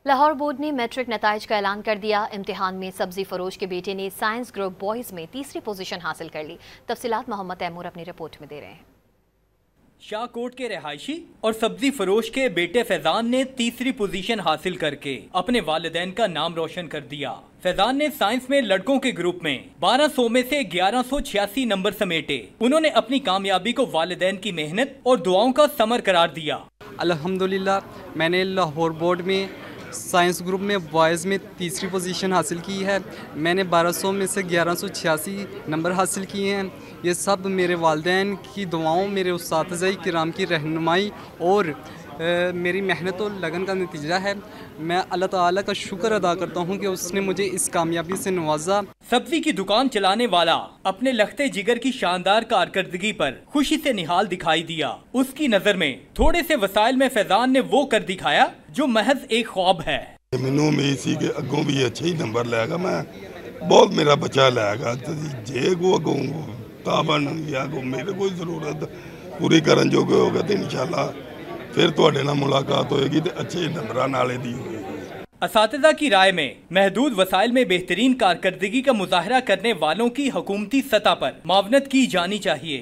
Lahore board ने matric नताइज का ऐलान कर दिया। इम्तिहान में सब्जी फरोश के बेटे ने साइंस ग्रुप बॉयज में तीसरी पोजीशन हासिल कर ली। तफसीलात मोहम्मद तैमूर अपनी रिपोर्ट में दे रहे हैं। शाहकोट के रहायशी और सब्जी फरोश के बेटे फैजान ने तीसरी पोजीशन हासिल करके अपने वालिदैन का नाम रोशन कर दिया। फैजान ने साइंस में लड़कों के ग्रुप में 1200 में से 1186 नंबर समेटे। उन्होंने अपनी कामयाबी को वालिदैन की मेहनत और दुआओं का समर करार दिया। अल्हम्दुलिल्लाह मैंने लाहौर बोर्ड में साइंस ग्रुप में बॉयज़ में तीसरी पोजीशन हासिल की है। मैंने 1200 में से 1186 नंबर हासिल किए हैं। ये सब मेरे वालिदैन की दुआओं, मेरे उस्ताद-ए किराम की रहनुमाई और मेरी मेहनत और लगन का नतीजा है। मैं अल्लाह ताला का शुक्र अदा करता हूँ कि उसने मुझे इस कामयाबी से नवाजा। सब्जी की दुकान चलाने वाला अपने लखते जिगर की शानदार कारकर्दगी पर खुशी से निहाल दिखाई दिया। उसकी नजर में थोड़े से वसाइल में फैजान ने वो कर दिखाया जो महज एक ख्वाब है। मैनू उम्मीद सी कि अगों भी अच्छे ही नंबर लैगा, मैं बहुत मेरा बच्चा लैगा जे को अगों ताबन या को मेरे कोई जरूरत पूरी करन जो होगा तो इंशाल्लाह फिर तुहाडे नाल मुलाकात होएगी तो अच्छे नंबरां नाले दी होएगी। असातिज़ा की राय में महदूद वसाइल में बेहतरीन कारकर्दगी का मुजाहरा करने वालों की हुकूमती सतह पर मुआवनत की जानी चाहिए।